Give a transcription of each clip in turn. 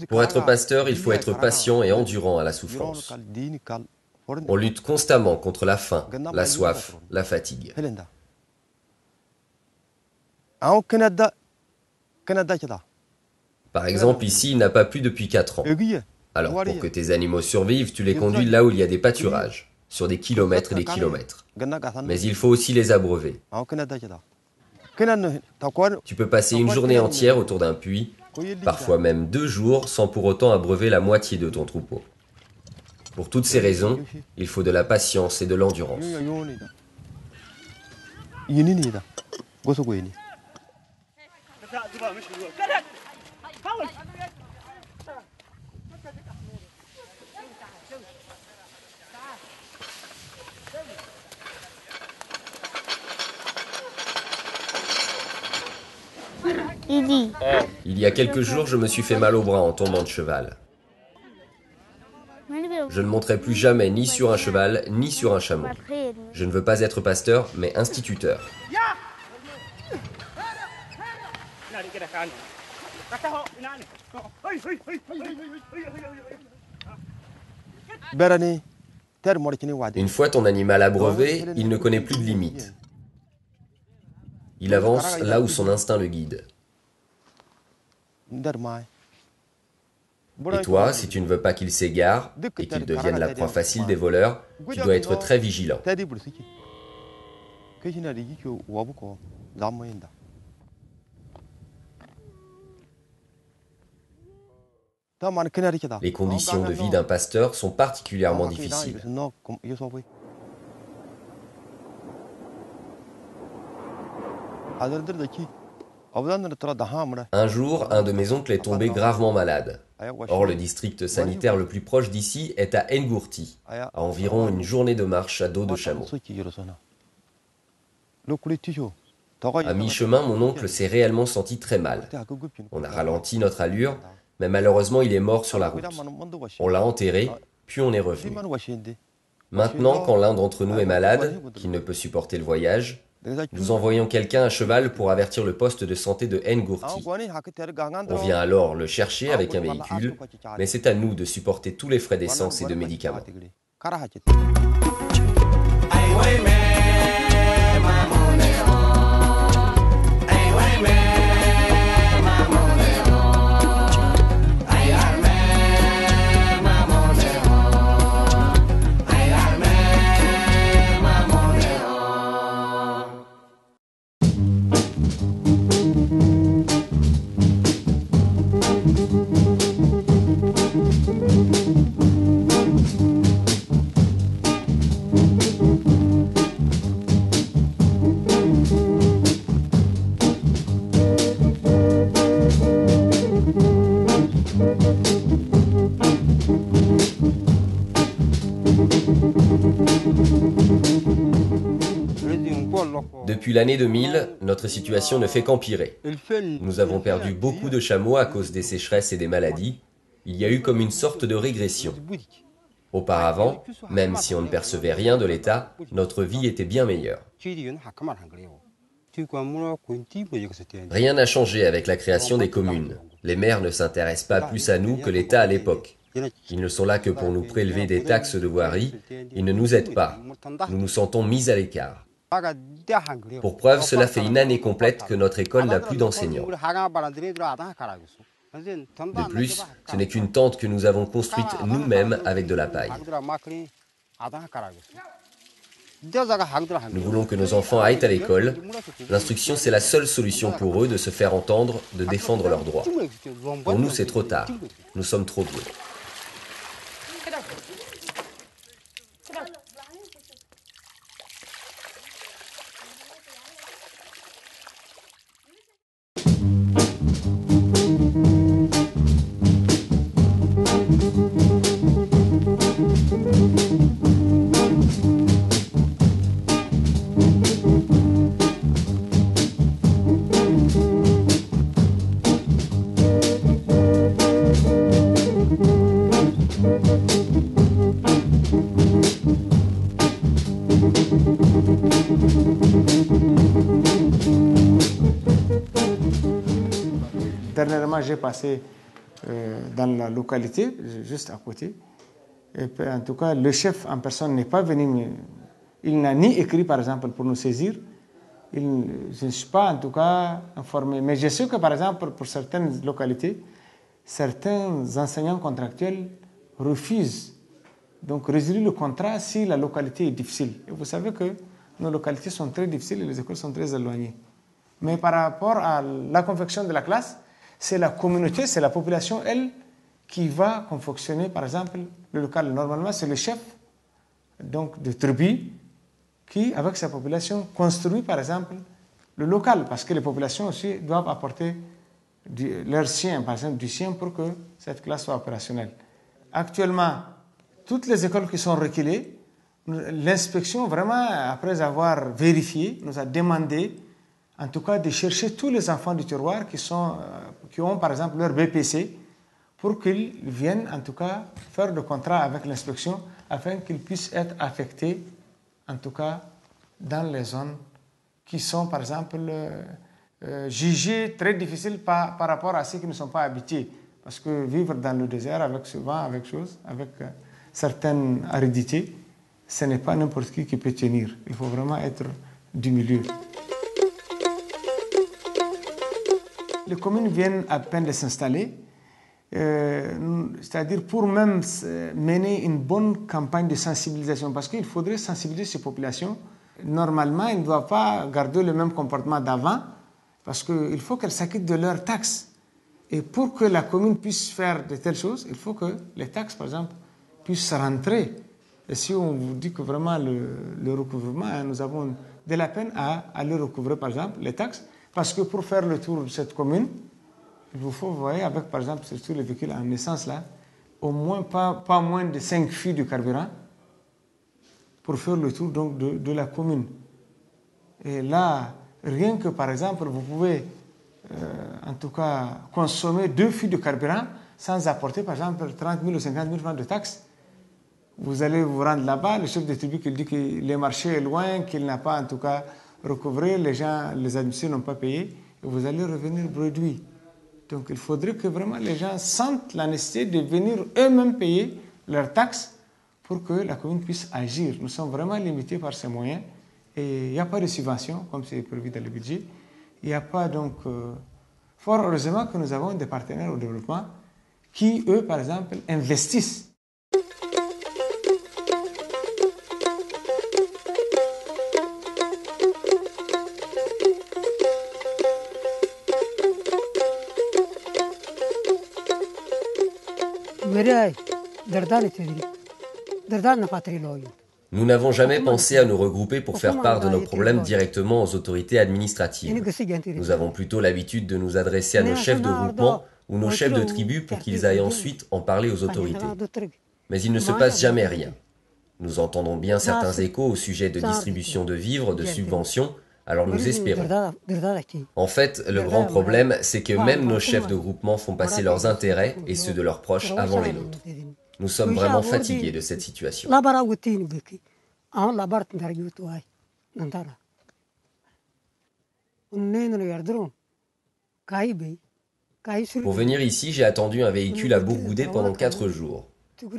Pour être pasteur, il faut être patient et endurant à la souffrance. On lutte constamment contre la faim, la soif, la fatigue. Par exemple, ici, il n'a pas plu depuis 4 ans. Alors, pour que tes animaux survivent, tu les conduis là où il y a des pâturages, sur des kilomètres et des kilomètres. Mais il faut aussi les abreuver. Tu peux passer une journée entière autour d'un puits, parfois même 2 jours, sans pour autant abreuver la moitié de ton troupeau. Pour toutes ces raisons, il faut de la patience et de l'endurance. Il y a quelques jours, je me suis fait mal au bras en tombant de cheval. Je ne monterai plus jamais ni sur un cheval, ni sur un chameau. Je ne veux pas être pasteur, mais instituteur. Une fois ton animal abreuvé, il ne connaît plus de limites. Il avance là où son instinct le guide. Et toi, si tu ne veux pas qu'il s'égare et qu'il devienne la proie facile des voleurs, tu dois être très vigilant. Les conditions de vie d'un pasteur sont particulièrement difficiles. Un jour, un de mes oncles est tombé gravement malade. Or, le district sanitaire le plus proche d'ici est à Ngurti, à environ une journée de marche à dos de chameau. À mi-chemin, mon oncle s'est réellement senti très mal. On a ralenti notre allure, mais malheureusement, il est mort sur la route. On l'a enterré, puis on est revenu. Maintenant, quand l'un d'entre nous est malade, qu'il ne peut supporter le voyage, nous envoyons quelqu'un à cheval pour avertir le poste de santé de Ngurti. On vient alors le chercher avec un véhicule, mais c'est à nous de supporter tous les frais d'essence et de médicaments. Depuis l'année 2000, notre situation ne fait qu'empirer. Nous avons perdu beaucoup de chameaux à cause des sécheresses et des maladies. Il y a eu comme une sorte de régression. Auparavant, même si on ne percevait rien de l'État, notre vie était bien meilleure. Rien n'a changé avec la création des communes. Les maires ne s'intéressent pas plus à nous que l'État à l'époque. Ils ne sont là que pour nous prélever des taxes de voirie. Ils ne nous aident pas. Nous nous sentons mis à l'écart. Pour preuve, cela fait une année complète que notre école n'a plus d'enseignants. De plus, ce n'est qu'une tente que nous avons construite nous-mêmes avec de la paille. Nous voulons que nos enfants aillent à l'école. L'instruction, c'est la seule solution pour eux de se faire entendre, de défendre leurs droits. Pour nous, c'est trop tard. Nous sommes trop vieux. Récemment, j'ai passé dans la localité, juste à côté. Et puis, en tout cas, le chef en personne n'est pas venu. Il n'a ni écrit, par exemple, pour nous saisir. Je ne suis pas, en tout cas, informé. Mais je sais que, par exemple, pour certaines localités, certains enseignants contractuels refusent donc résilier le contrat si la localité est difficile. Et vous savez que nos localités sont très difficiles et les écoles sont très éloignées. Mais par rapport à la confection de la classe, c'est la communauté, c'est la population, elle, qui va confectionner, par exemple, le local. Normalement, c'est le chef donc, de tribu qui, avec sa population, construit, par exemple, le local. Parce que les populations aussi doivent apporter leur sien, par exemple, du sien pour que cette classe soit opérationnelle. Actuellement, toutes les écoles qui sont reculées, l'inspection, vraiment, après avoir vérifié, nous a demandé, en tout cas, de chercher tous les enfants du terroir qui ont, par exemple, leur BPC, pour qu'ils viennent, en tout cas, faire le contrat avec l'inspection, afin qu'ils puissent être affectés, en tout cas, dans les zones qui sont, par exemple, jugées très difficiles par rapport à ceux qui ne sont pas habités. Parce que vivre dans le désert, avec ce vent, avec certaines aridités, ce n'est pas n'importe qui peut tenir. Il faut vraiment être du milieu. Les communes viennent à peine de s'installer, c'est-à-dire pour même mener une bonne campagne de sensibilisation, parce qu'il faudrait sensibiliser ces populations. Normalement, ils ne doivent pas garder le même comportement d'avant, parce qu'il faut qu'elles s'acquittent de leurs taxes. Et pour que la commune puisse faire de telles choses, il faut que les taxes, par exemple, puissent rentrer. Et si on vous dit que vraiment le recouvrement, nous avons de la peine à aller recouvrer, par exemple, les taxes, parce que pour faire le tour de cette commune, il vous faut, vous voyez, avec, par exemple, surtout les véhicules en essence, là, au moins pas moins de 5 fûts de carburant pour faire le tour donc, de la commune. Et là, rien que, par exemple, vous pouvez, en tout cas, consommer 2 fûts de carburant sans apporter, par exemple, 30 000 ou 50 000 francs de taxes. Vous allez vous rendre là-bas, le chef de tribu qui dit que le marché est loin, qu'il n'a pas, en tout cas, recouvré, les administrés n'ont pas payé, et vous allez revenir bredouille. Donc il faudrait que vraiment les gens sentent la nécessité de venir eux-mêmes payer leurs taxes pour que la commune puisse agir. Nous sommes vraiment limités par ces moyens et il n'y a pas de subvention comme c'est prévu dans le budget. Il n'y a pas donc... fort heureusement que nous avons des partenaires au développement qui, eux, par exemple, investissent. Nous n'avons jamais pensé à nous regrouper pour faire part de nos problèmes directement aux autorités administratives. Nous avons plutôt l'habitude de nous adresser à nos chefs de groupement ou nos chefs de tribu pour qu'ils aillent ensuite en parler aux autorités. Mais il ne se passe jamais rien. Nous entendons bien certains échos au sujet de distribution de vivres, de subventions, alors nous espérons. En fait, le grand problème, c'est que même nos chefs de groupement font passer leurs intérêts et ceux de leurs proches avant les nôtres. Nous sommes vraiment fatigués de cette situation. Pour venir ici, j'ai attendu un véhicule à Bourgoudé pendant 4 jours.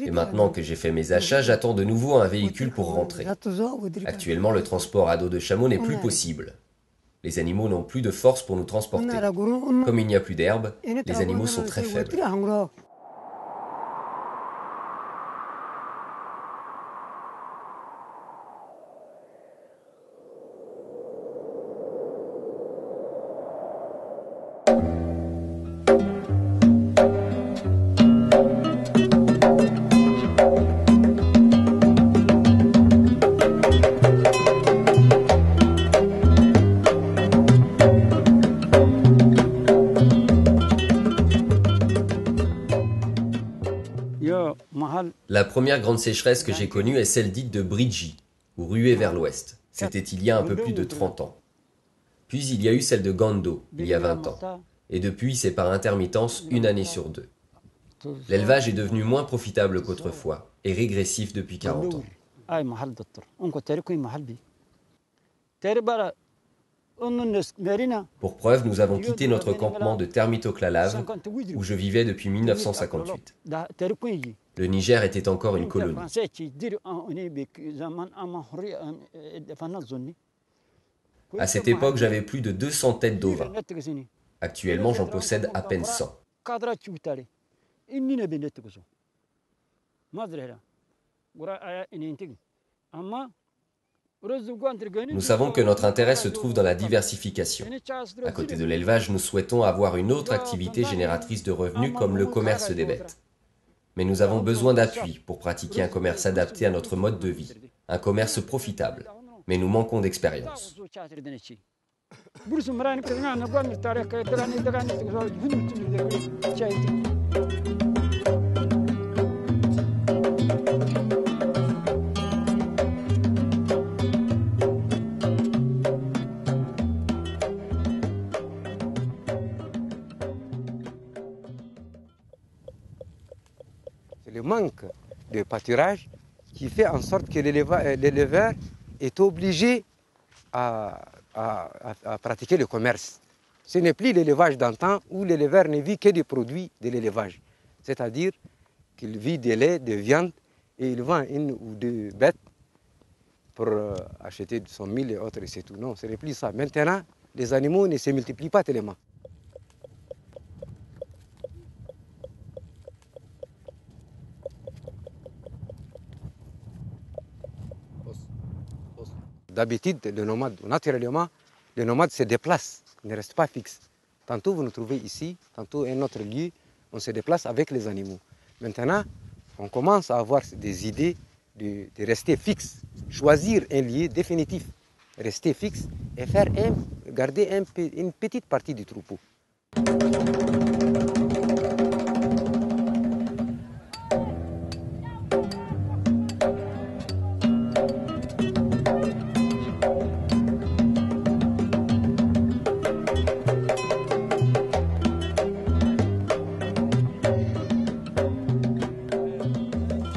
Et maintenant que j'ai fait mes achats, j'attends de nouveau un véhicule pour rentrer. Actuellement, le transport à dos de chameau n'est plus possible. Les animaux n'ont plus de force pour nous transporter. Comme il n'y a plus d'herbe, les animaux sont très faibles. La première grande sécheresse que j'ai connue est celle dite de Bridji, ou ruée vers l'ouest. C'était il y a un peu plus de 30 ans. Puis il y a eu celle de Gando, il y a 20 ans. Et depuis, c'est par intermittence 1 année sur 2. L'élevage est devenu moins profitable qu'autrefois, et régressif depuis 40 ans. Pour preuve, nous avons quitté notre campement de Termitoklalav, où je vivais depuis 1958. Le Niger était encore une colonie. À cette époque, j'avais plus de 200 têtes d'ovins. Actuellement, j'en possède à peine 100. Nous savons que notre intérêt se trouve dans la diversification. À côté de l'élevage, nous souhaitons avoir une autre activité génératrice de revenus comme le commerce des bêtes. Mais nous avons besoin d'appui pour pratiquer un commerce adapté à notre mode de vie, un commerce profitable. Mais nous manquons d'expérience. C'est le manque de pâturage qui fait en sorte que l'éleveur est obligé à pratiquer le commerce. Ce n'est plus l'élevage d'antan où l'éleveur ne vit que des produits de l'élevage. C'est-à-dire qu'il vit des laits, de viande et il vend une ou deux bêtes pour acheter son mil et autres et c'est tout. Non, ce n'est plus ça. Maintenant, les animaux ne se multiplient pas tellement. D'habitude, le nomade, naturellement, le nomade se déplace, il ne reste pas fixe. Tantôt vous nous trouvez ici, tantôt un autre lieu, on se déplace avec les animaux. Maintenant, on commence à avoir des idées de rester fixe, choisir un lieu définitif, rester fixe et garder une petite partie du troupeau.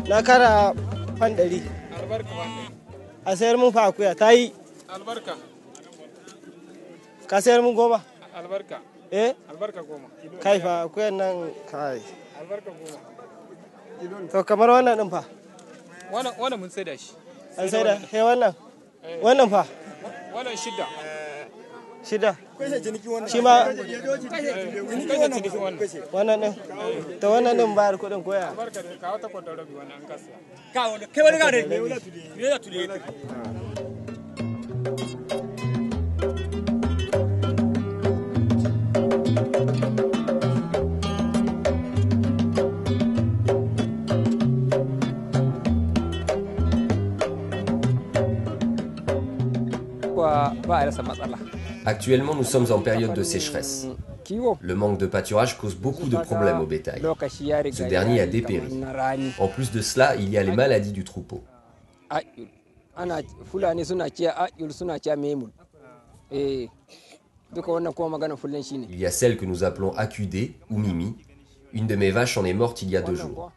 Na kara fan 100 a sayar mun fa akuya ta yi albarka ka sayar mun 10 albarka albarka 10 kai fa akuyan nan kai albarka 10 to kamar wannan din fa wannan mun sai da shi an sai da he wannan fa wannan shida shi ma wannan din to wannan din bayar kudin koya ka wata kwadar rabi wannan an kasa ka kai wani gare ne da tule ba rasa matsala. Actuellement, nous sommes en période de sécheresse. Le manque de pâturage cause beaucoup de problèmes au bétail. Ce dernier a dépéri. En plus de cela, il y a les maladies du troupeau. Il y a celle que nous appelons acudée ou mimi. Une de mes vaches en est morte il y a 2 jours.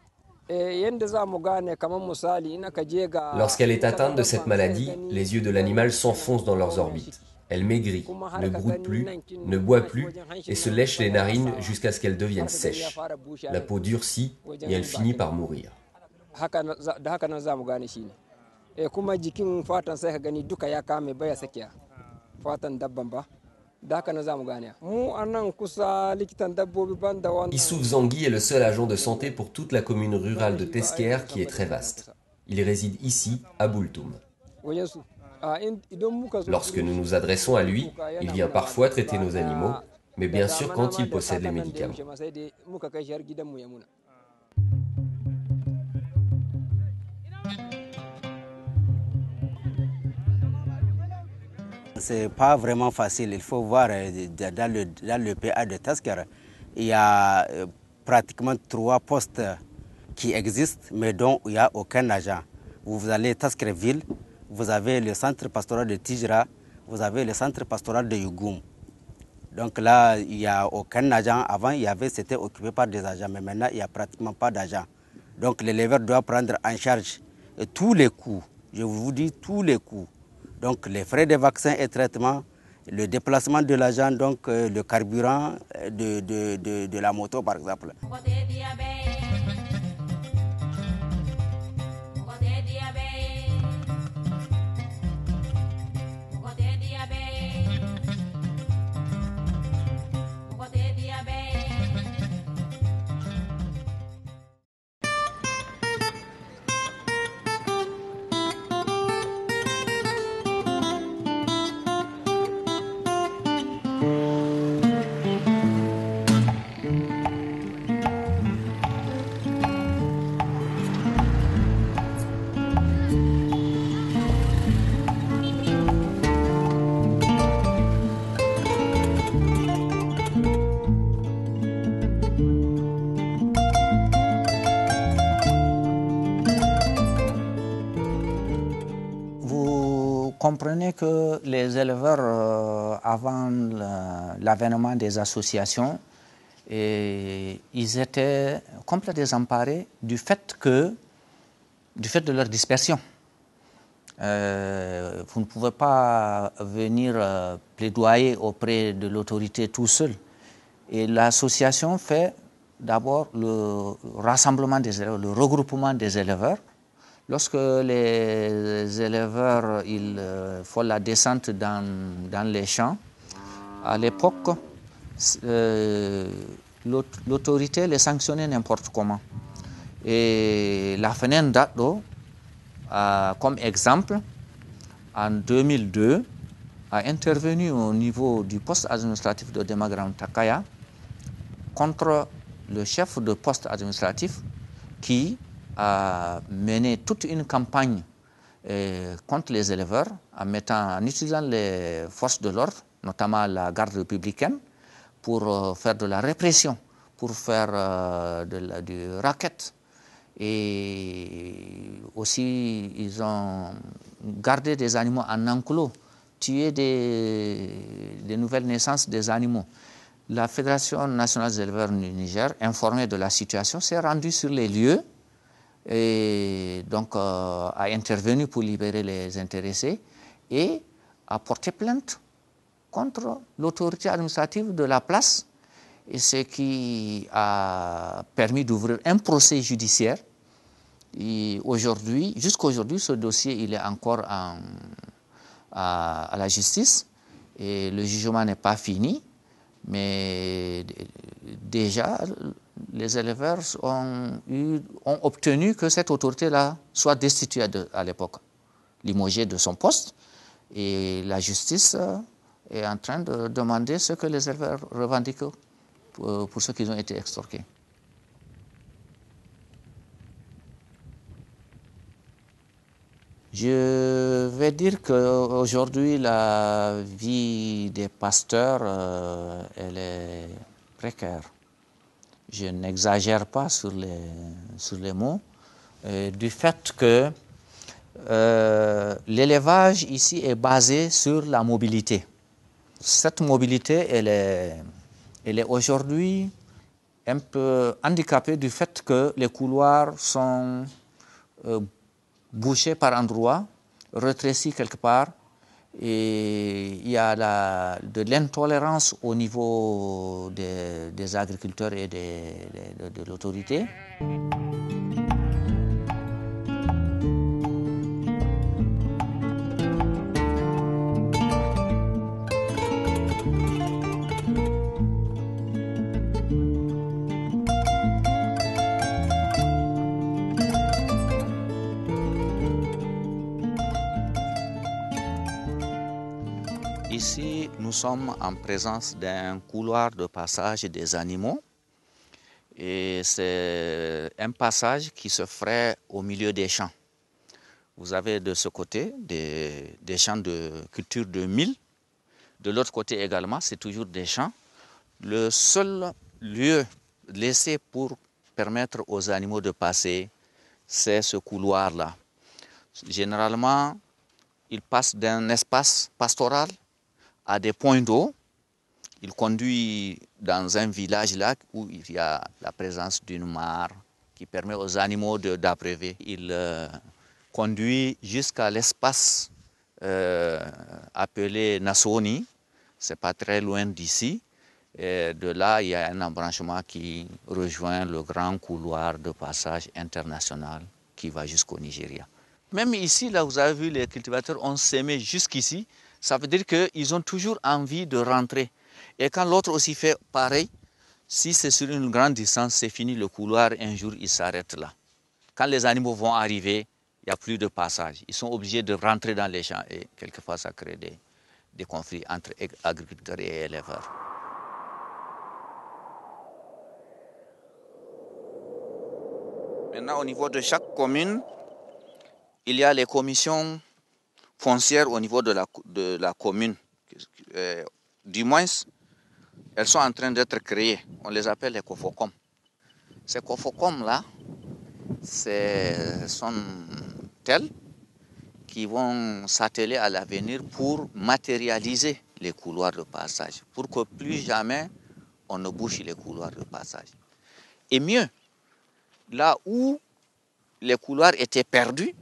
Lorsqu'elle est atteinte de cette maladie, les yeux de l'animal s'enfoncent dans leurs orbites. Elle maigrit, ne broute plus, ne boit plus et se lèche les narines jusqu'à ce qu'elle devienne sèche. La peau durcit et elle finit par mourir. Issouf Zangui est le seul agent de santé pour toute la commune rurale de Tesker qui est très vaste. Il réside ici, à Boultoum. Lorsque nous nous adressons à lui, il vient parfois traiter nos animaux, mais bien sûr quand il possède les médicaments. C'est pas vraiment facile. Il faut voir dans le PA de Tesker, il y a pratiquement 3 postes qui existent, mais dont il n'y a aucun agent. Vous allez à Teskerville, vous avez le centre pastoral de Tijra, vous avez le centre pastoral de Yugoum. Donc là, il n'y a aucun agent. Avant, c'était occupé par des agents, mais maintenant, il n'y a pratiquement pas d'agents. Donc l'éleveur doit prendre en charge tous les coûts. Je vous dis tous les coûts. Donc les frais de vaccins et traitements, le déplacement de l'agent, donc le carburant de la moto par exemple. Comprenez que les éleveurs, avant l'avènement des associations, ils étaient complètement désemparés du fait de leur dispersion. Vous ne pouvez pas venir plaidoyer auprès de l'autorité tout seul. Et l'association fait d'abord le rassemblement des éleveurs, le regroupement des éleveurs. Lorsque les éleveurs font la descente dans les champs, à l'époque, l'autorité les sanctionnait n'importe comment. Et la FENEN d'Ado, comme exemple, en 2002, a intervenu au niveau du poste administratif de Demagram Takaya contre le chef de poste administratif qui a mené toute une campagne contre les éleveurs en utilisant les forces de l'ordre, notamment la garde républicaine, pour faire de la répression, pour faire du racket. Et aussi, ils ont gardé des animaux en enclos, tué des nouvelles naissances des animaux. La Fédération nationale des éleveurs du Niger, informée de la situation, s'est rendue sur les lieux et donc a intervenu pour libérer les intéressés et a porté plainte contre l'autorité administrative de la place, et ce qui a permis d'ouvrir un procès judiciaire. Aujourd'hui, jusqu'à aujourd'hui, ce dossier il est encore à la justice et le jugement n'est pas fini, mais déjà les éleveurs ont obtenu que cette autorité-là soit destituée à l'époque, limogée de son poste, et la justice est en train de demander ce que les éleveurs revendiquent pour ceux qui ont été extorqués. Je vais dire qu'aujourd'hui, la vie des pasteurs, elle est précaire. Je n'exagère pas sur les mots, du fait que l'élevage ici est basé sur la mobilité. Cette mobilité, elle est aujourd'hui un peu handicapée du fait que les couloirs sont bouchés par endroits, rétrécis quelque part, et il y a de l'intolérance au niveau des agriculteurs et de l'autorité. Ici, nous sommes en présence d'un couloir de passage des animaux et c'est un passage qui se ferait au milieu des champs. Vous avez de ce côté des champs de culture de mil, de l'autre côté également, c'est toujours des champs. Le seul lieu laissé pour permettre aux animaux de passer, c'est ce couloir-là. Généralement, ils passent d'un espace pastoral à des points d'eau. Il conduit dans un village là où il y a la présence d'une mare qui permet aux animaux d'abreuver. Il conduit jusqu'à l'espace appelé Nassoni, c'est pas très loin d'ici. Et de là, il y a un embranchement qui rejoint le grand couloir de passage international qui va jusqu'au Nigeria. Même ici, là, vous avez vu, les cultivateurs ont sémé jusqu'ici. Ça veut dire qu'ils ont toujours envie de rentrer. Et quand l'autre aussi fait pareil, si c'est sur une grande distance, c'est fini le couloir, un jour, il s'arrête là. Quand les animaux vont arriver, il n'y a plus de passage. Ils sont obligés de rentrer dans les champs et quelquefois, ça crée des conflits entre agriculteurs et éleveurs. Maintenant, au niveau de chaque commune, il y a les commissions foncières au niveau de la commune. Du moins, elles sont en train d'être créées. On les appelle les COFOCOM. Ces COFOCOM-là, sont tels qui vont s'atteler à l'avenir pour matérialiser les couloirs de passage, pour que plus jamais on ne bouche les couloirs de passage. Et mieux, là où les couloirs étaient perdus,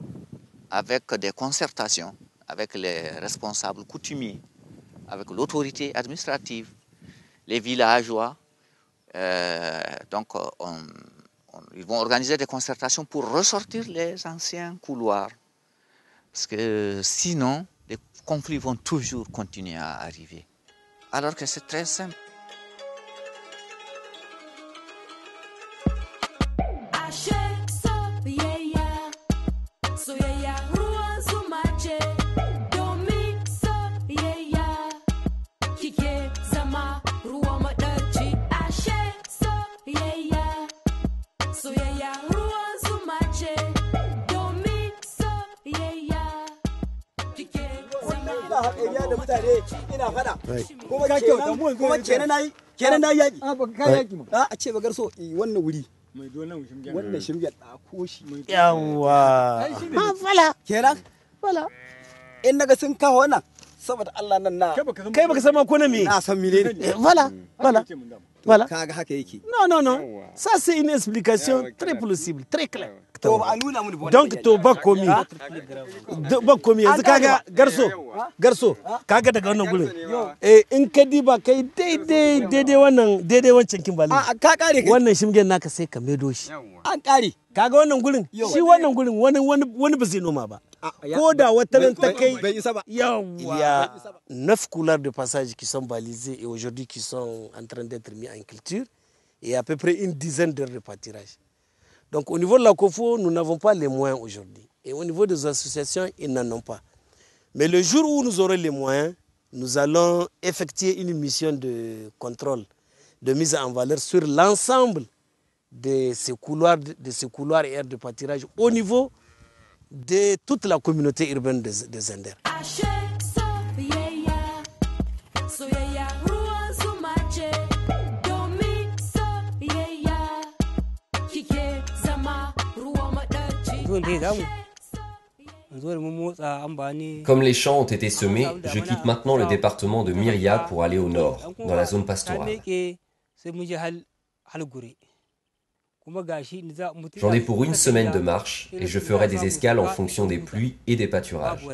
avec des concertations, avec les responsables coutumiers, avec l'autorité administrative, les villageois, donc ils vont organiser des concertations pour ressortir les anciens couloirs. Parce que sinon, les conflits vont toujours continuer à arriver. Alors que c'est très simple. Voilà. In naga sun kawo wannan saboda Allah nan na kai baka san ma ko na me na san mine ne voilà kaga haka yake non ça c'est une explication très plausible très claire donc to ba komi yanzu kaga garso kaga daga wannan gurin in ka diba kai daidai wancan kimbali ka kare wannan shimgen naka sai ka medo shi an kare kaga wannan gurin shi wannan gurin wani ba zai noma ba. Il y a 9 couloirs de passage qui sont balisés et aujourd'hui qui sont en train d'être mis en culture et à peu près une dizaine d'heures de pâturage. Donc au niveau de la COFO, nous n'avons pas les moyens aujourd'hui. Et au niveau des associations, ils n'en ont pas. Mais le jour où nous aurons les moyens, nous allons effectuer une mission de contrôle, de mise en valeur sur l'ensemble de ces couloirs et aires de pâturage au niveau de toute la communauté urbaine de Zender. Comme les champs ont été semés, je quitte maintenant le département de Myria pour aller au nord, dans la zone pastorale. J'en ai pour une semaine de marche et je ferai des escales en fonction des pluies et des pâturages.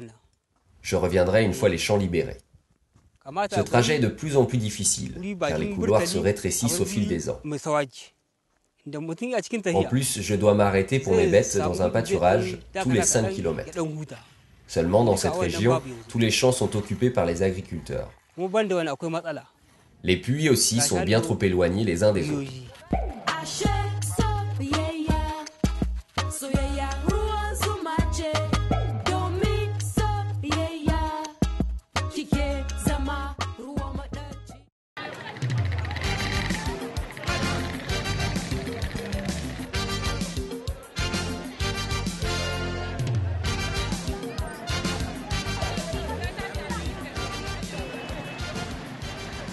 Je reviendrai une fois les champs libérés. Ce trajet est de plus en plus difficile, car les couloirs se rétrécissent au fil des ans. En plus, je dois m'arrêter pour mes bêtes dans un pâturage tous les 5 km. Seulement, dans cette région, tous les champs sont occupés par les agriculteurs. Les puits aussi sont bien trop éloignés les uns des autres.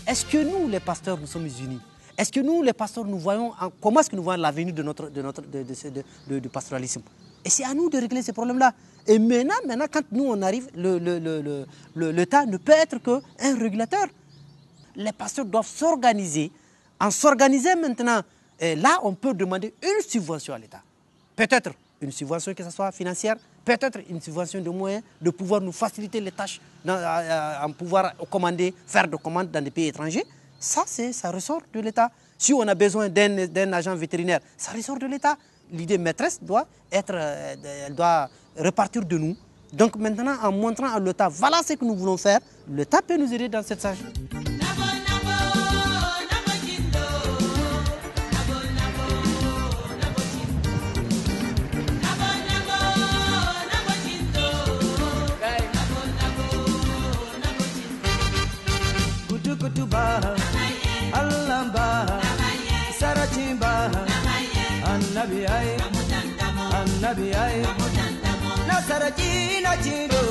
Est-ce que nous, les pasteurs, nous sommes unis? Est-ce que nous, les pasteurs, nous voyons comment est-ce que nous voyons l'avenir du pastoralisme? Et c'est à nous de régler ces problèmes-là. Et maintenant, quand nous on arrive, l'État ne peut être qu'un régulateur. Les pasteurs doivent s'organiser. En s'organisant maintenant, là, on peut demander une subvention à l'État. Peut-être une subvention, que ce soit financière, peut-être une subvention de moyens, de pouvoir nous faciliter les tâches, en pouvoir commander, faire des commandes dans des pays étrangers. Ça ressort de l'État. Si on a besoin d'un agent vétérinaire, ça ressort de l'État. L'idée maîtresse doit repartir de nous. Donc maintenant, en montrant à l'État, voilà ce que nous voulons faire, l'État peut nous aider dans cette tâche. Annabi ay nasara jina jido